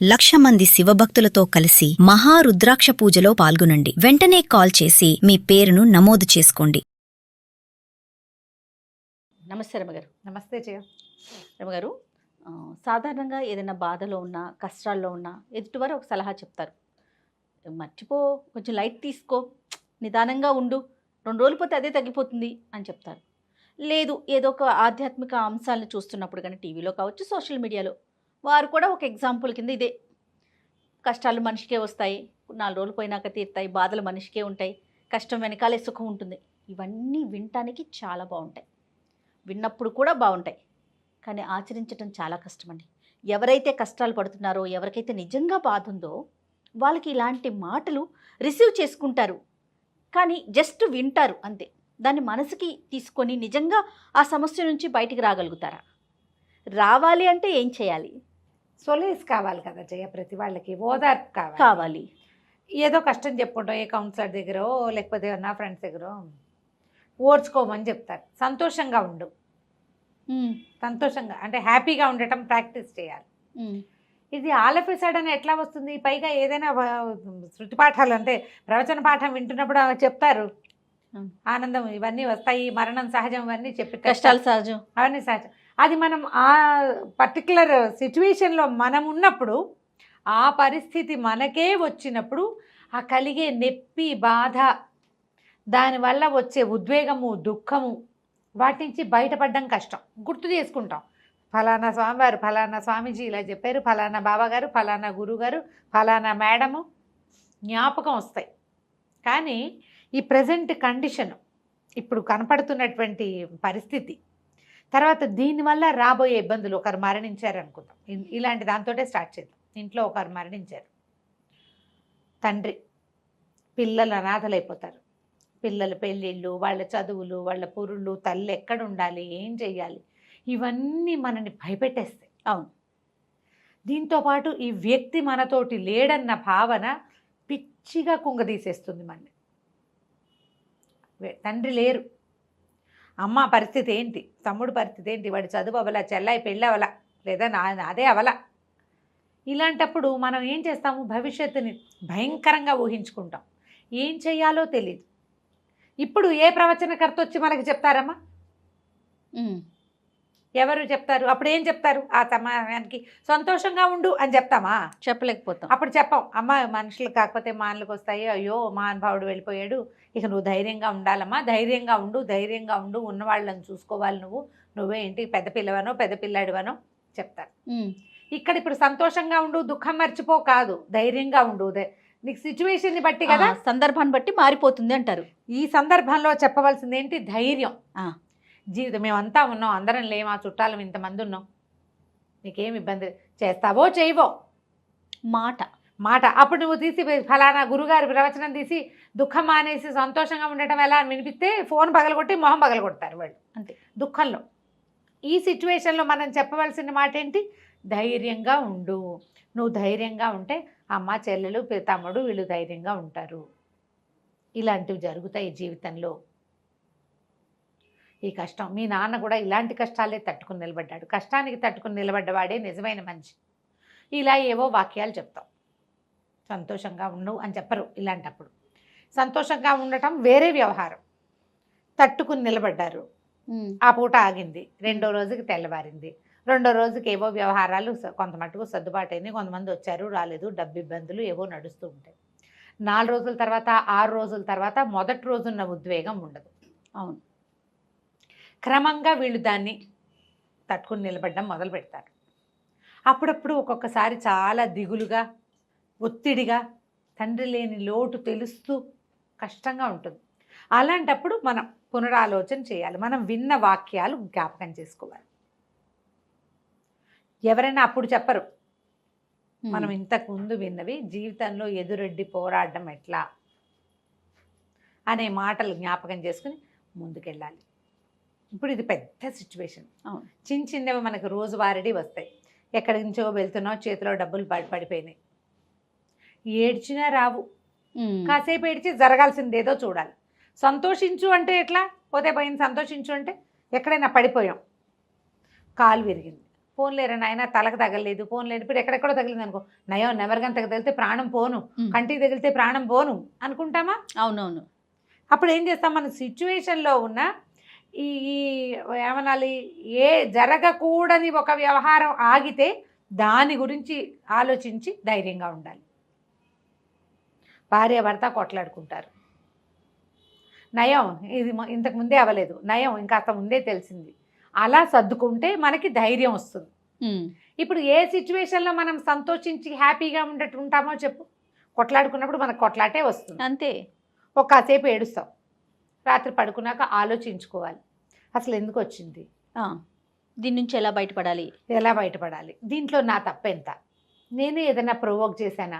1,00,000 మంది శివభక్తులతో కలిసి మహారుద్రాక్ష పూజలో పాల్గొనండి. వెంటనే కాల్ చేసి మీ పేరును నమోదు చేసుకోండి. నమస్తే రమగారు. నమస్తే జయ. రమగారు, సాధారణంగా ఏదైనా బాధలో ఉన్నా, కష్టాల్లో ఉన్నా ఎదుటివారు ఒక సలహా చెప్తారు. మర్చిపో, కొంచెం లైట్ తీసుకో, నిదానంగా ఉండు, 2 రోజులు పోతే అదే తగ్గిపోతుంది అని చెప్తారు. లేదు, ఏదో ఒక ఆధ్యాత్మిక అంశాలను చూస్తున్నప్పుడు కానీ టీవీలో కావచ్చు, సోషల్ మీడియాలో వారు కూడా ఒక ఎగ్జాంపుల్ కింద ఇదే, కష్టాలు మనిషికే వస్తాయి, 4 రోజులు పోయినాక తీరుతాయి, బాధలు మనిషికే ఉంటాయి, కష్టం వెనకాలే సుఖం ఉంటుంది. ఇవన్నీ వినటానికి చాలా బాగుంటాయి, విన్నప్పుడు కూడా బాగుంటాయి, కానీ ఆచరించడం చాలా కష్టమండి. ఎవరైతే కష్టాలు పడుతున్నారో, ఎవరికైతే నిజంగా బాధ ఉందో వాళ్ళకి ఇలాంటి మాటలు రిసీవ్ చేసుకుంటారు, కానీ జస్ట్ వింటారు అంతే. దాన్ని మనసుకి తీసుకొని నిజంగా ఆ సమస్య నుంచి బయటికి రాగలుగుతారా? రావాలి అంటే ఏం చేయాలి? సొలేస్ కావాలి కదా జయ, ప్రతి వాళ్ళకి ఓదార్పు కావాలి. ఏదో కష్టం చెప్పుకుంటాం, ఏ కౌన్సిలర్ దగ్గర లేకపోతే నా ఫ్రెండ్స్ దగ్గర ఓర్చుకోమని చెప్తారు. సంతోషంగా ఉండు, సంతోషంగా అంటే హ్యాపీగా ఉండటం ప్రాక్టీస్ చేయాలి. ఇది ఆల్ ఆఫ్ ఎ సడన్ ఎట్లా వస్తుంది? పైగా ఏదైనా శృతి పాఠాలు అంటే ప్రవచన పాఠం వింటున్నప్పుడు చెప్తారు ఆనందం ఇవన్నీ వస్తాయి, మరణం సహజం, ఇవన్నీ చెప్పి కష్టాలు సహజం, అవన్నీ సహజం. అది మనం ఆ పర్టికులర్ సిచ్యువేషన్లో మనం ఉన్నప్పుడు, ఆ పరిస్థితి మనకే వచ్చినప్పుడు ఆ కలిగే నొప్పి, బాధ, దానివల్ల వచ్చే ఉద్వేగము, దుఃఖము, వాటి నుంచి బయటపడడం కష్టం. గుర్తు చేసుకుంటాం, ఫలానా స్వామివారు, ఫలానా స్వామీజీ ఇలా చెప్పారు, ఫలానా బాబాగారు, ఫలానా గురుగారు, ఫలానా మేడము, జ్ఞాపకం వస్తాయి. కానీ ఈ ప్రజెంట్ కండిషన్, ఇప్పుడు కనపడుతున్నటువంటి పరిస్థితి, తర్వాత దీనివల్ల రాబోయే ఇబ్బందులు, ఒకరు మరణించారు అనుకుందాం, ఇలాంటి దాంతోటే స్టార్ట్ చేద్దాం. ఇంట్లో ఒకరు మరణించారు, తండ్రి, పిల్లలు అనాథలైపోతారు, పిల్లల పెళ్ళిళ్ళు, వాళ్ళ చదువులు, వాళ్ళ పురుళ్ళు, తల్లి ఎక్కడ ఉండాలి, ఏం చెయ్యాలి, ఇవన్నీ మనని భయపెట్టేస్తాయి. అవును. దీంతోపాటు ఈ వ్యక్తి మనతోటి లేడన్న భావన పిచ్చిగా కుంగదీసేస్తుంది మనని. తండ్రి లేరు, అమ్మ పరిస్థితి ఏంటి, తమ్ముడు పరిస్థితి ఏంటి, వాడి చదువు అవలా, చెల్లాయి పెళ్ళి అవలా, లేదా అదే అవలా. ఇలాంటప్పుడు మనం ఏం చేస్తాము? భవిష్యత్తుని భయంకరంగా ఊహించుకుంటాం, ఏం చెయ్యాలో తెలియదు. ఇప్పుడు ఏ ప్రవచనకర్త వచ్చి మనకి చెప్తారమ్మా? ఎవరు చెప్తారు? అప్పుడు ఏం చెప్తారు? ఆ సమయానికి సంతోషంగా ఉండు అని చెప్తామా? చెప్పలేకపోతాం. అప్పుడు చెప్పాం, అమ్మ మనుషులు కాకపోతే మానలకు వస్తాయి, అయ్యో మహానుభావుడు వెళ్ళిపోయాడు, ఇక నువ్వు ధైర్యంగా ఉండాలమ్మా, ధైర్యంగా ఉండు, ధైర్యంగా ఉండు, ఉన్నవాళ్ళని చూసుకోవాలి, నువ్వే ఏంటి పెద్ద పిల్లవనో పెద్ద పిల్లాడివనో చెప్తారు. ఇక్కడ ఇప్పుడు సంతోషంగా ఉండు, దుఃఖం మర్చిపో కాదు, ధైర్యంగా ఉండు, నీకు సిచ్యువేషన్ని బట్టి కదా, సందర్భాన్ని బట్టి మారిపోతుంది అంటారు. ఈ సందర్భంలో చెప్పవలసింది ఏంటి? ధైర్యం. జీవితం మేమంతా ఉన్నాం, అందరం లేమా, చుట్టాలు ఇంతమంది ఉన్నాం, నీకేం ఇబ్బంది, చేస్తావో చేయవో మాట. అప్పుడు నువ్వు తీసి ఫలానా గురుగారి ప్రవచనం తీసి దుఃఖం మానేసి సంతోషంగా ఉండటం ఎలా అని వినిపిస్తే ఫోన్ పగలగొట్టి మొహం పగలగొడతారు వాళ్ళు, అంతే దుఃఖంలో. ఈ సిచ్యువేషన్లో మనం చెప్పవలసిన మాట ఏంటి? ధైర్యంగా ఉండు. నువ్వు ధైర్యంగా ఉంటే అమ్మ, చెల్లెలు, తమ్ముడు వీళ్ళు ధైర్యంగా ఉంటారు. ఇలాంటివి జరుగుతాయి జీవితంలో. ఈ కష్టం, మీ నాన్న కూడా ఇలాంటి కష్టాలే తట్టుకుని నిలబడ్డాడు, కష్టానికి తట్టుకుని నిలబడ్డవాడే నిజమైన మనిషి. ఇలా ఏవో వాక్యాలు చెప్తాం. సంతోషంగా ఉండు అని చెప్పరు. ఇలాంటప్పుడు సంతోషంగా ఉండటం వేరే వ్యవహారం. తట్టుకుని నిలబడ్డారు, ఆ పూట ఆగింది, 2వ రోజుకి తెల్లవారింది, 2వ రోజుకి ఏవో వ్యవహారాలు కొంత మట్టుకు సర్దుబాటు అయినాయి, కొంతమంది వచ్చారు రాలేదు, డబ్బు ఇబ్బందులు ఏవో నడుస్తూ ఉంటాయి. 4 రోజుల తర్వాత, 6 రోజుల తర్వాత మొదటి రోజున్న ఉద్వేగం ఉండదు. అవును. క్రమంగా వీళ్ళు దాన్ని తట్టుకుని నిలబడడం మొదలు పెడతారు. అప్పుడప్పుడు ఒక్కొక్కసారి చాలా దిగులుగా, ఒత్తిడిగా, తండ్రి లేని లోటు తెలుస్తూ కష్టంగా ఉంటుంది. అలాంటప్పుడు మనం పునరాలోచన చేయాలి, మనం విన్న వాక్యాలు జ్ఞాపకం చేసుకోవాలి. ఎవరైనా అప్పుడు చెప్పరు, మనం ఇంతకు ముందు విన్నవి జీవితంలో ఎదురొడ్డి పోరాడడం ఎట్లా అనే మాటలు జ్ఞాపకం చేసుకుని ముందుకెళ్ళాలి. ఇప్పుడు ఇది పెద్ద సిచ్యువేషన్. చిన్నవి మనకు రోజువారీ వస్తాయి, ఎక్కడి నుంచో వెళ్తున్నావు, చేతిలో డబ్బులు పడిపోయినాయి, ఏడ్చినా రావు, కాసేపు ఏడ్చి జరగాల్సిందేదో చూడాలి. సంతోషించు అంటే ఎట్లా? పోతే పోయింది, సంతోషించు అంటే ఎక్కడైనా పడిపోయాం, కాలు విరిగింది, ఫోన్ లేరా నాయన, తలకు తగలలేదు, ఫోన్ లేదు, ఇప్పుడు ఎక్కడెక్కడో తగిలింది అనుకో, నయం నెమరగంతకు తగిలితే ప్రాణం పోను, కంటికి తగిలితే ప్రాణం పోను అనుకుంటామా? అవునవును. అప్పుడు ఏం చేస్తాం, మన సిచ్యువేషన్లో ఉన్న ఈ ఏమనాలి, ఏ జరగకూడని ఒక వ్యవహారం ఆగితే దాని గురించి ఆలోచించి ధైర్యంగా ఉండాలి. భార్య భర్త కొట్లాడుకుంటారు, నయం ఇది ఇంతకు ముందే అవ్వలేదు, నయం ఇంకాస్త ముందే తెలిసింది, అలా సర్దుకుంటే మనకి ధైర్యం వస్తుంది. ఇప్పుడు ఏ సిచ్యువేషన్లో మనం సంతోషించి హ్యాపీగా ఉంటామో చెప్పు, కొట్లాడుకున్నప్పుడు మనకు కొట్లాటే వస్తుంది అంతే. ఒక కాసేపు ఏడుస్తాం, రాత్రి పడుకున్నాక ఆలోచించుకోవాలి అసలు ఎందుకు వచ్చింది, దీని నుంచి ఎలా బయటపడాలి, దీంట్లో నా తప్పెంత, నేను ఏదైనా ప్రొవోక్ చేశానా,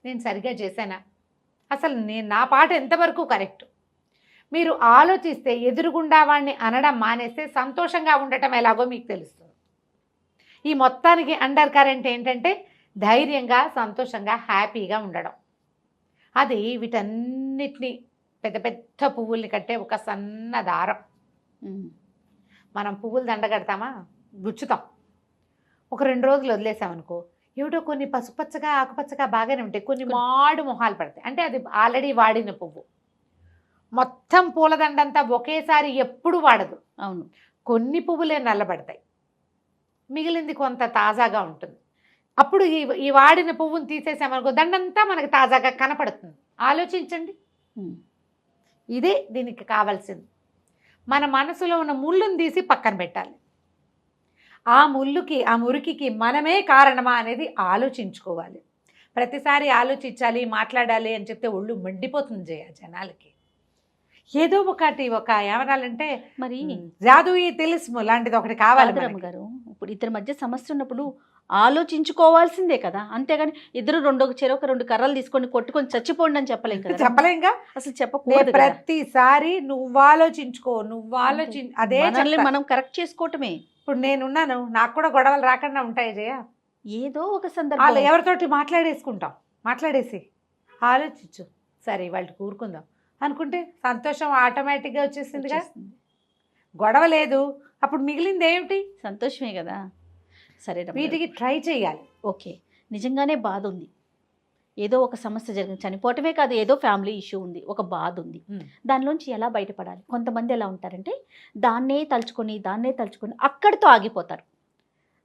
నేను సరిగ్గా చేశానా, అసలు నా పాట ఎంతవరకు కరెక్ట్. మీరు ఆలోచిస్తే ఎదురుగుండా వాడిని అనడం మానేస్తే సంతోషంగా ఉండటం ఎలాగో మీకు తెలుస్తుంది. ఈ మొత్తానికి అండర్ కరెంట్ ఏంటంటే ధైర్యంగా సంతోషంగా హ్యాపీగా ఉండడం. అది వీటన్నిటినీ పెద్ద పెద్ద పువ్వుల్ని కట్టే ఒక సన్న దారం. మనం పువ్వులు దండ కడతామా, గుచ్చుతాం, ఒక 2 రోజులు వదిలేసామనుకో ఏమిటో కొన్ని పసుపచ్చగా ఆకుపచ్చగా బాగానే ఉంటాయి, కొన్ని మాడు మొహాలు పడతాయి, అంటే అది ఆల్రెడీ వాడిన పువ్వు. మొత్తం పూలదండంతా ఒకేసారి ఎప్పుడు వాడదు. అవును, కొన్ని పువ్వులే నల్లబడతాయి, మిగిలింది కొంత తాజాగా ఉంటుంది. అప్పుడు ఈ వాడిన పువ్వుని తీసేసామనుకో దండంతా మనకి తాజాగా కనపడుతుంది. ఆలోచించండి, ఇదే దీనికి కావాల్సింది. మన మనసులో ఉన్న ముళ్ళుని తీసి పక్కన పెట్టాలి. ఆ మురికికి మనమే కారణమా అనేది ఆలోచించుకోవాలి. ప్రతిసారి ఆలోచించాలి, మాట్లాడాలి అని చెప్తే ఒళ్ళు మండిపోతుంది జనాలకి. ఏదో ఒకటి ఏమనాలంటే మరి జాదుయి తెలుసు లాంటిది ఒకటి కావాలి గారు. ఇప్పుడు ఇద్దరి మధ్య సమస్య ఉన్నప్పుడు ఆలోచించుకోవాల్సిందే కదా, అంతేగాని ఇద్దరు ఒక 2 కర్రలు తీసుకొని కొట్టుకొని చచ్చిపోండి అని చెప్పలేం కదా. చెప్పలేంగా, అసలు చెప్పకూడదు. ప్రతిసారి నువ్వు ఆలోచించుకో, అదే మనం కరెక్ట్ చేసుకోవటమే. ఇప్పుడు నేనున్నాను, నాకు కూడా గొడవలు రాకుండా ఉంటాయి జయ. ఏదో ఒక సందర్భంలో ఎవరితోటి మాట్లాడేసి ఆలోచించు, సరే వాళ్ళు కూరుకుందాం అనుకుంటే సంతోషం ఆటోమేటిక్గా వచ్చేసిందిగా. గొడవ లేదు, అప్పుడు మిగిలింది ఏమిటి, సంతోషమే కదా. సరే, వీటికి ట్రై చేయాలి. ఓకే, నిజంగానే బాధ ఉంది, ఏదో ఒక సమస్య జరిగింది, చనిపోవటమే కాదు, ఏదో ఫ్యామిలీ ఇష్యూ ఉంది, ఒక బాధ ఉంది, దానిలోంచి ఎలా బయటపడాలి? కొంతమంది ఎలా ఉంటారంటే దాన్నే తలుచుకొని అక్కడితో ఆగిపోతారు.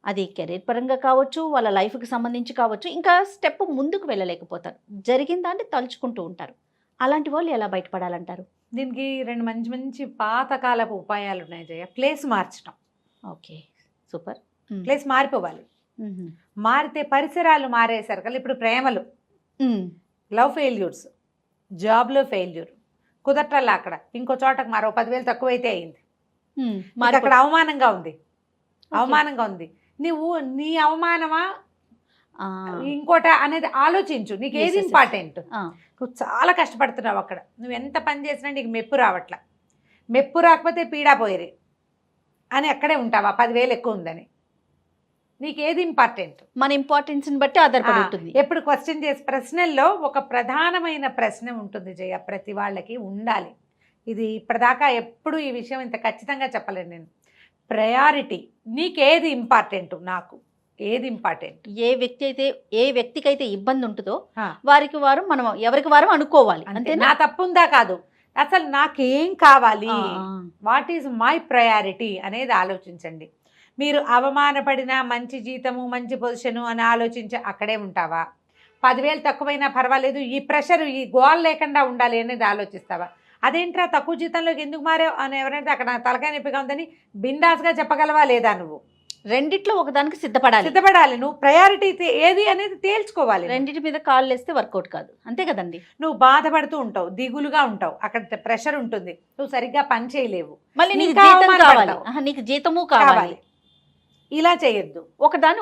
అది కెరీర్ పరంగా కావచ్చు, వాళ్ళ లైఫ్కి సంబంధించి కావచ్చు, ఇంకా స్టెప్ ముందుకు వెళ్ళలేకపోతారు, జరిగిన దాన్ని తలుచుకుంటూ ఉంటారు. అలాంటి వాళ్ళు ఎలా బయటపడాలంటారు? దీనికి 2 మంచి మంచి పాతకాలపు ఉపాయాలు ఉన్నాయి జయ. ప్లేస్ మార్చడం. Okay, super. ప్లేస్ మారిపోవాలి. మారితే పరిసరాలు మారేసరికి ఇప్పుడు ప్రేమలు, లవ్ ఫెయిల్యూర్స్, జాబ్లో ఫెయిల్యూర్, కుదరట్లా, అక్కడ ఇంకో చోటకు మరో 10,000 తక్కువైతే అయింది, అక్కడ అవమానంగా ఉంది. నువ్వు నీ అవమానమా ఇంకోట అనేది ఆలోచించు. నీకు ఏది ఇంపార్టెంట్? నువ్వు చాలా కష్టపడుతున్నావు అక్కడ, నువ్వు ఎంత పని చేసినా నీకు మెప్పు రావట్లా, మెప్పు రాకపోతే పీడా పోయేది అని అక్కడే ఉంటావా 10,000 ఎక్కువ ఉందని? నీకేది ఇంపార్టెంట్? మన ఇంపార్టెన్స్ని బట్టి ఆధారపడి ఉంటుంది. ఎప్పుడు క్వశ్చన్ చేసి ప్రశ్నల్లో ఒక ప్రధానమైన ప్రశ్న ఉంటుంది జయ, ప్రతి వాళ్ళకి ఉండాలి. ఇది ఇప్పటిదాకా ఎప్పుడు ఈ విషయం ఇంత ఖచ్చితంగా చెప్పలేను నేను. ప్రయారిటీ, నీకేది ఇంపార్టెంట్? నాకు ఏది ఇంపార్టెంట్? ఏ వ్యక్తికైతే ఇబ్బంది ఉంటుందో వారికి వారు మనం ఎవరికి వారు అనుకోవాలి. అంతే. నా తప్పుందా కాదు, అసలు నాకేం కావాలి, వాట్ ఈజ్ మై ప్రయారిటీ అనేది ఆలోచించండి. మీరు అవమానపడినా మంచి జీతము మంచి పొజిషను అని ఆలోచించి అక్కడే ఉంటావా? 10,000 తక్కువైనా పర్వాలేదు, ఈ ప్రెషర్ ఈ గోల్ లేకుండా ఉండాలి అనేది ఆలోచిస్తావా? అదేంట్రా తక్కువ జీతంలోకి ఎందుకు మారావు అని ఎవరైతే అక్కడ తలకాయ నొప్పిగా ఉందని బిందాస్గా చెప్పగలవా లేదా? నువ్వు రెండిట్లో ఒకదానికి సిద్ధపడాలి. నువ్వు ప్రయారిటీ ఏది అనేది తేల్చుకోవాలి. రెండింటి మీద కాళ్ళు వేస్తే వర్కౌట్ కాదు, అంతే కదండి. నువ్వు బాధపడుతూ ఉంటావు, దిగులుగా ఉంటావు, అక్కడ ప్రెషర్ ఉంటుంది, నువ్వు సరిగ్గా పని చేయలేవు, మళ్ళీ నీకు జీతము కావాలి. ఇలా చేయొద్దు, ఒకదాన్ని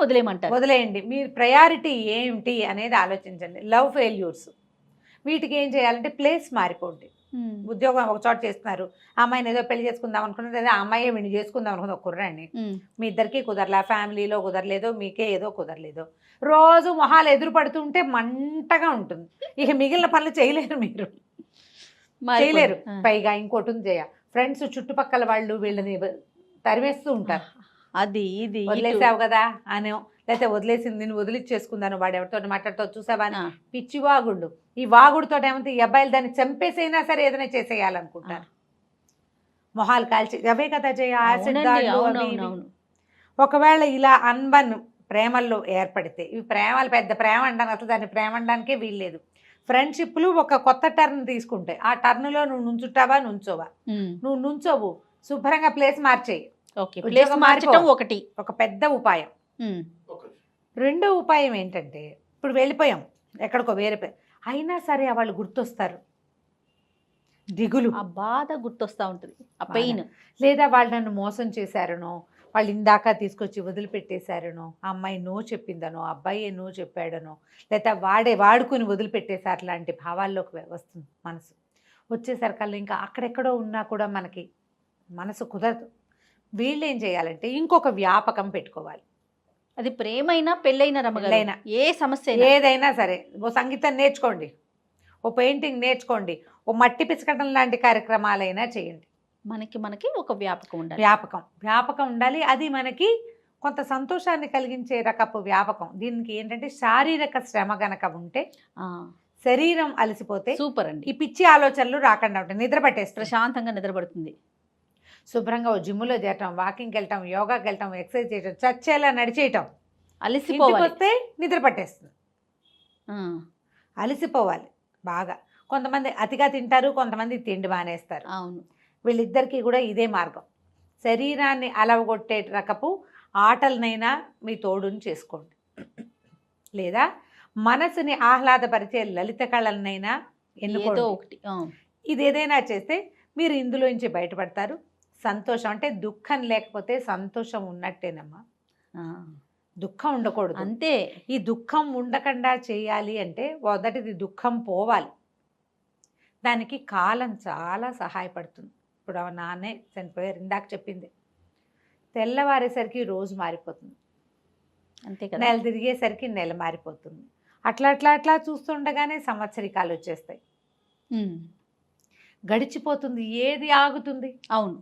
వదిలేయండి. మీరు ప్రయారిటీ ఏమిటి అనేది ఆలోచించండి. లవ్ ఫెయిల్యూర్స్, వీటికి ఏం చేయాలంటే ప్లేస్ మారిపోండి. ఉద్యోగం ఒక చోట చేస్తున్నారు, అమ్మాయిని ఏదో పెళ్లి చేసుకుందాం అనుకున్నది, అదే అమ్మాయి వీడిని చేసుకుందాం అనుకున్నది, ఒక కుర్రాన్ని, మీ ఇద్దరికి కుదరలా, ఫ్యామిలీలో కుదరలేదు, మీకే ఏదో కుదరలేదు, రోజు మొహాలు ఎదురు పడుతుంటే మంటగా ఉంటుంది. ఇక మిగిలిన పనులు చేయలేరు, మీరు చేయలేరు. పైగా ఇంకోటి ఉంది జయ, ఫ్రెండ్స్ చుట్టుపక్కల వాళ్ళు వీళ్ళని తరివేస్తూ ఉంటారు. అది ఇది ఇటు. వదిలేసావు కదా అనో, లేకపోతే వదిలేసింది నేను వదిలిచ్చేసుకుందాను, వాడు ఎవరితో మాట్లాడుతూ చూసావా అని ఆ, పిచ్చి వాగుడు. ఈ వాగుడుతో ఏమంటే ఈ అబ్బాయిలు దాన్ని చంపేసైనా సరే ఏదైనా చేసేయాలనుకుంటారు. మొహాలు కాల్చి అవే కదా జయ యాసిడ్ అవునండి, దాడులు అవును, అవి అవును, ఇవి. అవును. ఒకవేళ ఇలా అన్బన్ ప్రేమల్లో ఏర్పడితే, ఇవి ప్రేమలు పెద్ద ప్రేమ అంటాను, అసలు దాన్ని ప్రేమ అనడానికే వీల్లేదు. ఫ్రెండ్షిప్లు ఒక కొత్త టర్న్ తీసుకుంటాయి. ఆ టర్న్లో నువ్వు నుంచుంటావా నుంచోవా, నువ్వు నుంచోవు శుభ్రంగా ప్లేస్ మార్చేయి. ఓకే, ఉద్యోగం ప్లేస్ మార్చటం మారిపో. ఒకటి. ఒక పెద్ద ఉపాయం. ఉమ్, రెండో ఉపాయం ఏంటంటే, ఇప్పుడు వెళ్ళిపోయాం ఎక్కడికో వేరే అయినా సరే వాళ్ళు గుర్తొస్తారు. దిగులు, ఆ బాధ గుర్తొస్తా ఉంటుంది, ఆ పెయిన్. లేదా వాళ్ళు నన్ను మోసం చేశారనో, వాళ్ళు ఇందాక తీసుకొచ్చి వదిలిపెట్టేశారనో, ఆ అమ్మాయి నో చెప్పిందనో, ఆ అబ్బాయి నో చెప్పాడనో, లేదా వాడుకుని వదిలిపెట్టేశారు లాంటి భావాల్లోకి వస్తుంది మనసు. వచ్చేసరికల్లా ఇంకా అక్కడెక్కడో ఉన్నా కూడా మనకి మనసు కుదరదు. వీళ్ళు ఏం చేయాలంటే ఇంకొక వ్యాపకం పెట్టుకోవాలి. అది ప్రేమైనా పెళ్ళైనా రమ్మగారు, పెళ్ళైనా. ఏ సమస్య అయినా. ఏదైనా సరే, ఓ సంగీతం నేర్చుకోండి, ఓ పెయింటింగ్ నేర్చుకోండి, ఓ మట్టి పిసకటం లాంటి కార్యక్రమాలైనా చేయండి. మనకి ఒక వ్యాపకం ఉండాలి. వ్యాపకం ఉండాలి. అది మనకి కొంత సంతోషాన్ని కలిగించే రకపు వ్యాపకం. దీనికి ఏంటంటే శారీరక శ్రమ గనక ఉంటే, ఆ, శరీరం అలసిపోతే సూపర్ అండి, ఈ పిచ్చి ఆలోచనలు రాకుండా ఉంటాయి, నిద్ర పట్టేస్తుంది. ప్రశాంతంగా నిద్రపడుతుంది. శుభ్రంగా ఓ జిమ్లో చేరటం, వాకింగ్కి వెళ్ళటం, యోగాకి వెళ్ళటం, ఎక్సర్సైజ్ చేయటం, చచ్చేలా నడిచేయటం, ఇంటికి అలసిపోవాలి. వస్తే నిద్ర పట్టేస్తుంది. ఆ, అలసిపోవాలి బాగా. కొంతమంది అతిగా తింటారు, కొంతమంది తిండి మానేస్తారు. అవును. వీళ్ళిద్దరికీ కూడా ఇదే మార్గం. శరీరాన్ని అలవగొట్టే రకపు ఆటలనైనా మీ తోడుని చేసుకోండి, లేదా మనసుని ఆహ్లాదపరిచే లలిత కళలనైనా ఏదో ఎన్నుకోండి. ఒకటి. ఇదేదైనా చేస్తే మీరు ఇందులోంచి బయటపడతారు. సంతోషం అంటే దుఃఖం లేకపోతే సంతోషం ఉన్నట్టేనమ్మా. దుఃఖం ఉండకూడదు. అంతే. ఈ దుఃఖం ఉండకుండా చేయాలి అంటే మొదటిది దుఃఖం పోవాలి. దానికి కాలం చాలా సహాయపడుతుంది. ఇప్పుడు ఆ నాన్నే చనిపోయారు, ఇందాక చెప్పింది. తెల్లవారేసరికి రోజు మారిపోతుంది, అంతే కదా. నెల తిరిగేసరికి నెల మారిపోతుంది. అట్లా అట్లా అట్లా చూస్తుండగానే సంవత్సరికాలు వచ్చేస్తాయి, గడిచిపోతుంది. ఏది ఆగుతుంది? అవును,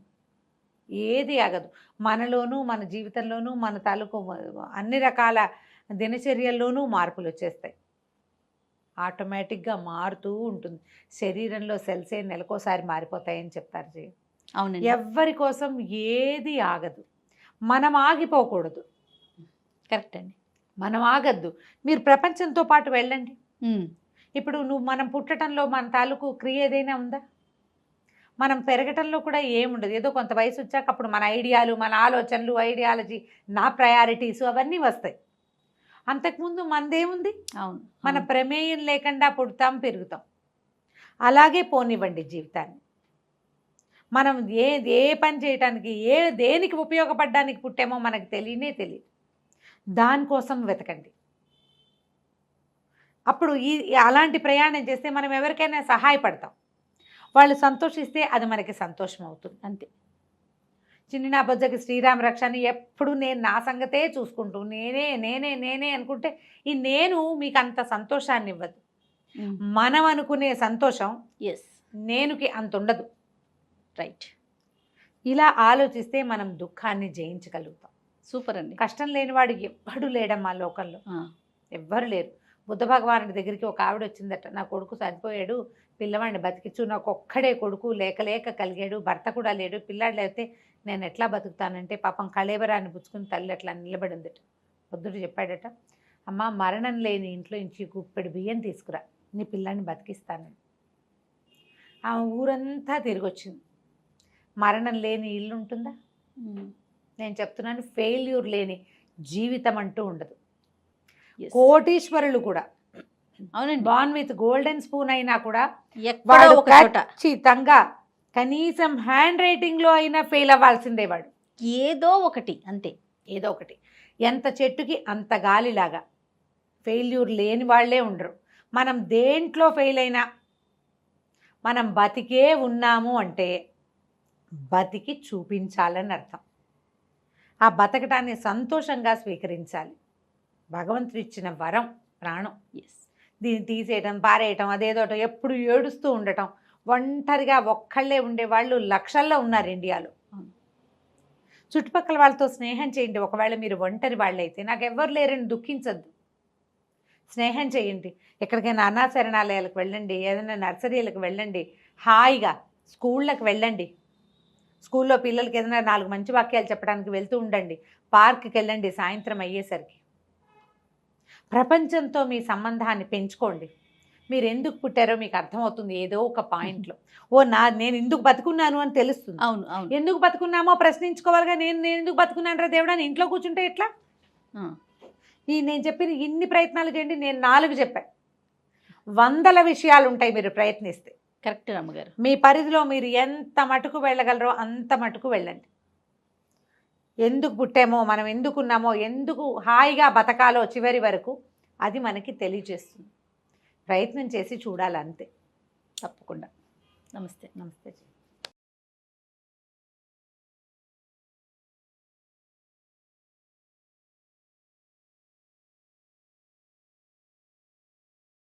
ఏది ఆగదు. మనలోనూ, మన జీవితంలోనూ, మన తాలూకు అన్ని రకాల దినచర్యల్లోనూ మార్పులు వచ్చేస్తాయి. ఆటోమేటిక్గా మారుతూ ఉంటుంది. శరీరంలో సెల్సే నెలకోసారి మారిపోతాయని చెప్తారు జీ. అవునండి. ఎవ్వరి కోసం ఏది ఆగదు, మనం ఆగిపోకూడదు. కరెక్ట్ అండి. మనం ఆగద్దు. మీరు ప్రపంచంతో పాటు వెళ్ళండి. ఇప్పుడు మనం పుట్టడంలో మన తాలూకు క్రియ ఏదైనా ఉందా? మనం పెరగటంలో కూడా ఏముండదు. ఏదో కొంత వయసు వచ్చాక అప్పుడు మన ఐడియాలు, మన ఆలోచనలు, ఐడియాలజీ, నా ప్రయారిటీస్ అవన్నీ వస్తాయి. అంతకుముందు మనదేముంది? అవును, మన ప్రమేయం లేకుండా పుడతాం, పెరుగుతాం. అలాగే పోనివ్వండి జీవితాన్ని. మనం ఏ పని చేయటానికి, దేనికి ఉపయోగపడడానికి పుట్టామో మనకు తెలియదు. దానికోసం వెతకండి. అప్పుడు అలాంటి ప్రయాణం చేస్తే మనం ఎవరికైనా సహాయపడతాం. వాళ్ళు సంతోషిస్తే అది మనకి సంతోషం అవుతుంది. అంతే. చిన్ని నా బొజ్జకి శ్రీరామ రక్ష అని ఎప్పుడు నేను నా సంగతే చూసుకుంటూ నేనే అనుకుంటే ఈ నేను మీకు అంత సంతోషాన్ని ఇవ్వదు. మనం అనుకునే సంతోషం ఎస్, నేనుకి అంత ఉండదు. రైట్. ఇలా ఆలోచిస్తే మనం దుఃఖాన్ని జయించగలుగుతాం. సూపర్ అండి. కష్టం లేనివాడు ఎవ్వడు లేడమ్మా లోకంలో, ఎవ్వరు లేరు. బుద్ధ భగవానుడి దగ్గరికి ఒక ఆవిడ వచ్చిందట. నా కొడుకు చనిపోయాడు, పిల్లవాడిని బతికించు, నాకు ఒక్కడే కొడుకు, లేక కలిగాడు, భర్త కూడా లేడు, పిల్లాడు లేకపోతే నేను ఎట్లా బతుకుతానంటే పాపం కళేబరాన్ని పుచ్చుకుని తల్లి అట్లా నిలబడిందట. బుద్ధుడు చెప్పాడట, అమ్మ మరణం లేని ఇంట్లో నుంచి గుప్పెడు బియ్యం తీసుకురా, నీ పిల్లాన్ని బతికిస్తానని. ఆమె ఊరంతా తిరిగి వచ్చింది. మరణం లేని ఇల్లు ఉంటుందా? నేను చెప్తున్నాను, ఫెయిల్యూర్ లేని జీవితం అంటూ ఉండదు. కోటీశ్వరులు కూడా, అవునండి, బాన్ విత్ గోల్డెన్ స్పూన్ అయినా కూడా ఎక్కడో ఒక చోట ఖచ్చితంగా కనీసం హ్యాండ్ రైటింగ్లో అయినా ఫెయిల్ అవ్వాల్సిందే వాడు. ఏదో ఒకటి, అంతే, ఏదో ఒకటి. ఎంత చెట్టుకి అంత గాలిలాగా ఫెయిల్యూర్ లేని వాళ్ళే ఉండరు. మనం దేంట్లో ఫెయిల్ అయినా మనం బతికే ఉన్నాము అంటే బతికి చూపించాలని అర్థం. ఆ బతకటాన్ని సంతోషంగా స్వీకరించాలి. భగవంతుడు ఇచ్చిన వరం ప్రాణం. ఎస్. దీన్ని తీసేయటం, పారేయటం, అదేదోటం, ఎప్పుడు ఏడుస్తూ ఉండటం, ఒంటరిగా ఒక్కళ్ళే ఉండేవాళ్ళు లక్షల్లో ఉన్నారు ఇండియాలో. చుట్టుపక్కల వాళ్ళతో స్నేహం చేయండి. ఒకవేళ మీరు ఒంటరి వాళ్ళైతే నాకు ఎవ్వరు లేరని దుఃఖించద్దు, స్నేహం చేయండి. ఎక్కడికైనా అనాశరణాలయాలకు వెళ్ళండి, ఏదైనా నర్సరీలకు వెళ్ళండి, హాయిగా స్కూళ్ళకి వెళ్ళండి. స్కూల్లో పిల్లలకి ఏదైనా 4 మంచి వాక్యాలు చెప్పడానికి వెళ్తూ ఉండండి. పార్క్కి వెళ్ళండి సాయంత్రం అయ్యేసరికి. ప్రపంచంతో మీ సంబంధాన్ని పెంచుకోండి. మీరు ఎందుకు పుట్టారో మీకు అర్థమవుతుంది ఏదో ఒక పాయింట్లో. నేను ఎందుకు బతుకున్నాను అని తెలుస్తుంది. అవును అవును. ఎందుకు బతుకున్నామో ప్రశ్నించుకోవాలిగా. నేను ఎందుకు బతుకున్నాను రా దేవుడా అని ఇంట్లో కూర్చుంటే ఎట్లా? నేను చెప్పిన ఇన్ని ప్రయత్నాలు చేయండి. నేను 4 చెప్పాను. 100 విషయాలు ఉంటాయి మీరు ప్రయత్నిస్తే. కరెక్ట్ అమ్మగారు. మీ పరిధిలో మీరు ఎంత మటుకు వెళ్ళగలరో అంత మటుకు వెళ్ళండి. ఎందుకు పుట్టామో, మనం ఎందుకున్నామో, ఎందుకు హాయిగా బతకాలో చివరి వరకు అది మనకి తెలియజేస్తుంది. ప్రయత్నం చేసి చూడాలి అంతే. తప్పకుండా. నమస్తే. నమస్తే.